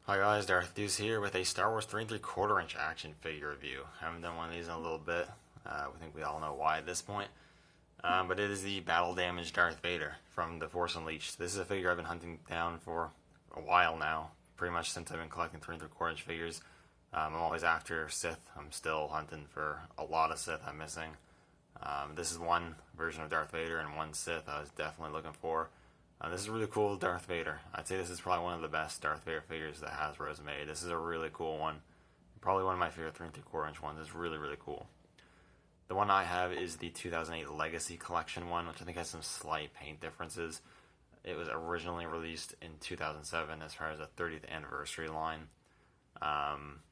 Hi guys, Darth Deuce here with a Star Wars 3 3/4 inch action figure review. I haven't done one of these in a little bit. I think we all know why at this point. But it is the battle damaged Darth Vader from The Force Unleashed. This is a figure I've been hunting down for a while now, pretty much since I've been collecting 3 3/4 inch figures. I'm always after Sith. I'm still hunting for a lot of Sith I'm missing. This is one version of Darth Vader and one Sith I was definitely looking for. This is a really cool Darth Vader. I'd say this is probably one of the best Darth Vader figures that Hasbro's made. This is a really cool one. Probably one of my favorite 3 3/4 inch ones. It's really, really cool. The one I have is the 2008 Legacy Collection one, which I think has some slight paint differences. It was originally released in 2007 as far as a 30th anniversary line. And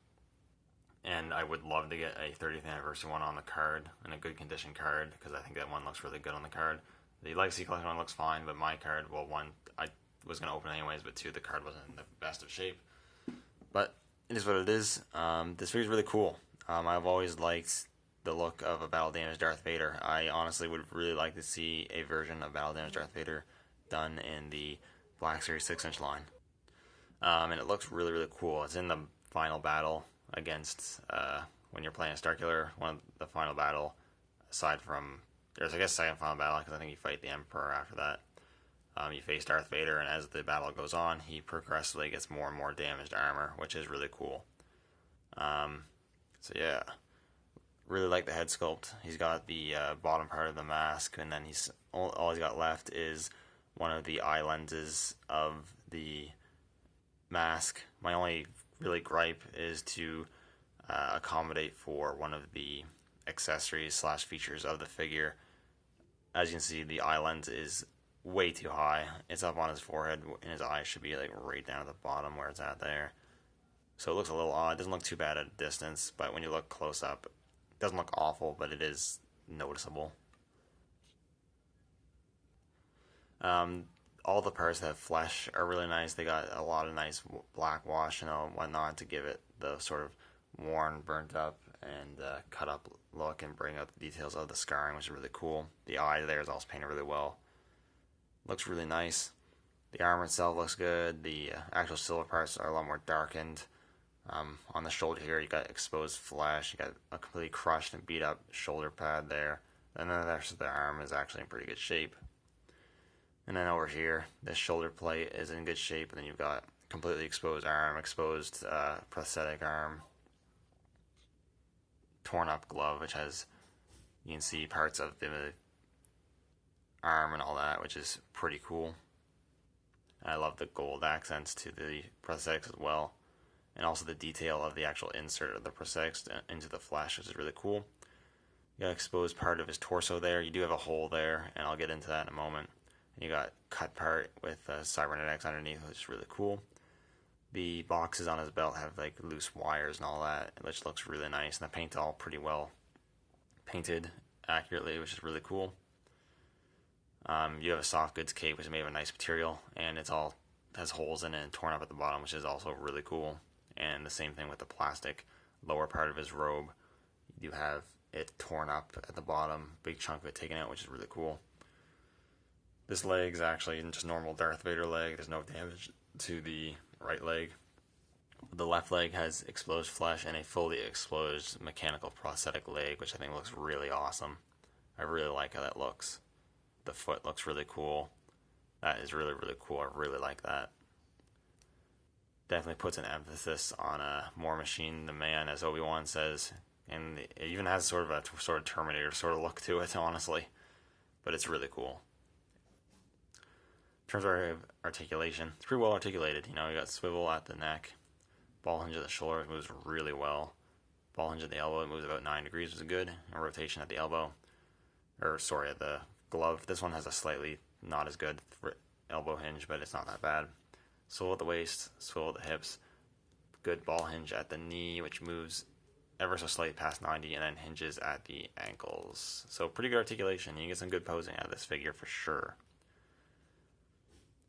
I would love to get a 30th anniversary one on the card, in a good condition card, because I think that one looks really good on the card. The Legacy Collection one looks fine, but my card, well, one, I was going to open anyways, but two, the card wasn't in the best of shape. But it is what it is. This figure is really cool. I've always liked the look of a battle damaged Darth Vader. I honestly would really like to see a version of battle damaged Darth Vader done in the Black Series 6-inch line. And it looks really, really cool. It's in the final battle against, when you're playing a Starkiller, one of the final battle, aside from, there's, I guess, second final battle, because I think you fight the Emperor after that. You face Darth Vader, and as the battle goes on, he progressively gets more and more damaged armor, which is really cool. So yeah, really like the head sculpt. He's got the bottom part of the mask, and then all he's got left is one of the eye lenses of the mask. My only really gripe is to accommodate for one of the accessories slash features of the figure. As you can see, the eye lens is way too high. It's up on his forehead, and his eye should be like right down at the bottom where it's at there. So it looks a little odd. It doesn't look too bad at a distance, but when you look close up, it doesn't look awful, but it is noticeable. All the parts that have flesh are really nice. They got a lot of nice black wash and whatnot to give it the sort of worn, burnt up, and cut up look and bring out the details of the scarring, which is really cool. The eye there is also painted really well. Looks really nice. The armor itself looks good. The actual silver parts are a lot more darkened. On the shoulder here, you got exposed flesh. You got a completely crushed and beat up shoulder pad there. And then the rest of the arm is actually in pretty good shape. And then over here, this shoulder plate is in good shape. And then you've got completely exposed arm, exposed prosthetic arm, torn up glove, which has, you can see parts of the arm and all that, which is pretty cool. I love the gold accents to the prosthetics as well, and also the detail of the actual insert of the prosthetics into the flesh, which is really cool. You got exposed part of his torso there. You do have a hole there, and I'll get into that in a moment. And you got cut part with cybernetics underneath, which is really cool. The boxes on his belt have like loose wires and all that, which looks really nice. And the paint's all pretty well painted accurately, which is really cool. You have a soft goods cape, which is made of a nice material, and it's all has holes in it and torn up at the bottom, which is also really cool. And the same thing with the plastic lower part of his robe. You have it torn up at the bottom, big chunk of it taken out, which is really cool. This leg is actually just normal Darth Vader leg. There's no damage to the right leg. The left leg has exposed flesh and a fully exposed mechanical prosthetic leg, which I think looks really awesome. I really like how that looks. The foot looks really cool. That is really, really cool. I really like that. Definitely puts an emphasis on a more machine than man, as Obi-Wan says. And it even has sort of Terminator sort of look to it, honestly. But it's really cool. In terms of articulation, it's pretty well articulated. You got swivel at the neck, ball hinge at the shoulder moves really well. Ball hinge at the elbow moves about 9 degrees, which is good. And rotation at the elbow, at the glove. This one has a slightly not as good elbow hinge, but it's not that bad. Swivel at the waist, swivel at the hips. Good ball hinge at the knee, which moves ever so slightly past 90, and then hinges at the ankles. So pretty good articulation. You can get some good posing out of this figure for sure.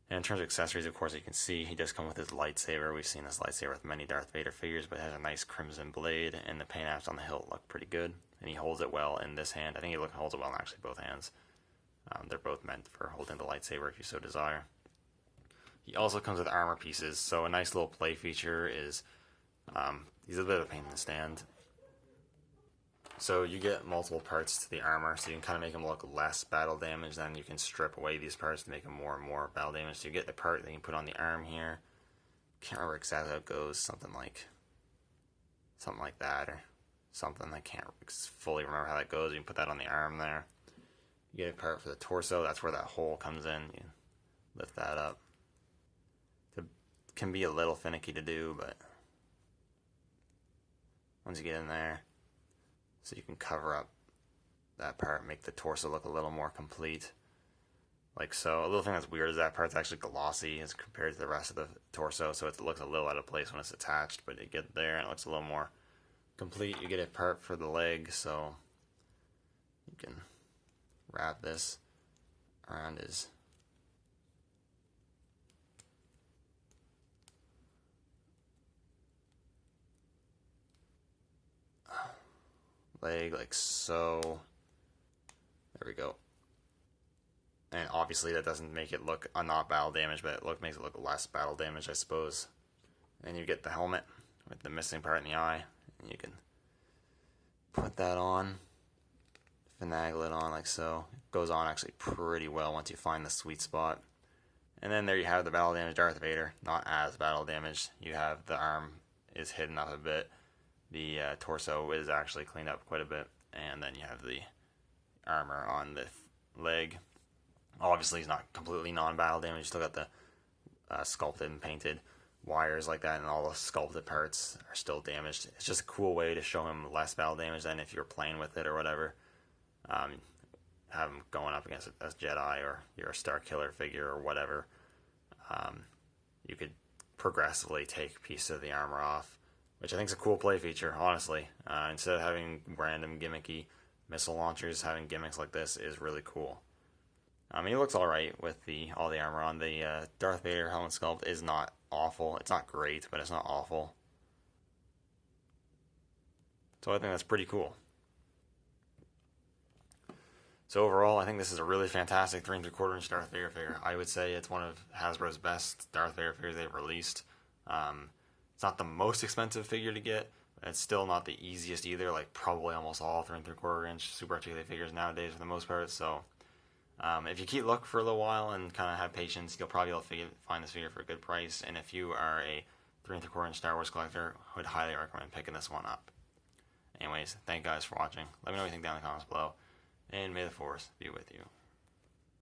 And in terms of accessories, of course, you can see he does come with his lightsaber. We've seen this lightsaber with many Darth Vader figures, but it has a nice crimson blade, and the paint apps on the hilt look pretty good. And he holds it well in this hand. I think he holds it well in actually both hands. They're both meant for holding the lightsaber if you so desire. He also comes with armor pieces, so a nice little play feature is he's a bit of a pain in the stand. So you get multiple parts to the armor, so you can kind of make him look less battle damage. Then you can strip away these parts to make him more and more battle damage. So you get the part that you can put on the arm here. Can't remember exactly how it goes. Something like that, or something. I can't fully remember how that goes. You can put that on the arm there. You get a part for the torso. That's where that hole comes in. You lift that up. It can be a little finicky to do, but once you get in there, so you can cover up that part, make the torso look a little more complete. Like so. A little thing that's weird is that part's actually glossy as compared to the rest of the torso, so it looks a little out of place when it's attached, but you get there and it looks a little more complete. You get a part for the leg, so you can wrap this around his leg like so. There we go. And obviously that doesn't make it look not battle damage, but makes it look less battle damage, I suppose. And you get the helmet with the missing part in the eye, and you can put that on, finagle it on like so. It goes on actually pretty well once you find the sweet spot. And then there you have the battle damage Darth Vader. Not as battle damage. You have the arm is hidden up a bit. The torso is actually cleaned up quite a bit. And then you have the armor on the leg. Obviously, he's not completely non-battle damage. You still got the sculpted and painted wires like that, and all the sculpted parts are still damaged. It's just a cool way to show him less battle damage than if you're playing with it or whatever. Have him going up against a Jedi or you're a Star Killer figure or whatever. You could progressively take pieces of the armor off, which I think is a cool play feature, honestly. Instead of having random gimmicky missile launchers, having gimmicks like this is really cool. He looks alright with all the armor on. The Darth Vader helmet sculpt is not awful. It's not great, but it's not awful. So I think that's pretty cool. So overall, I think this is a really fantastic 3 3/4 inch Darth Vader figure. I would say it's one of Hasbro's best Darth Vader figures they've released. It's not the most expensive figure to get, but it's still not the easiest either. Like probably almost all 3 3/4 inch super articulated figures nowadays for the most part. So if you keep looking for a little while and kind of have patience, you'll probably be able to find this figure for a good price. And if you are a 3 3/4 inch Star Wars collector, I would highly recommend picking this one up. Anyways, thank you guys for watching. Let me know what you think down in the comments below. And may the Force be with you.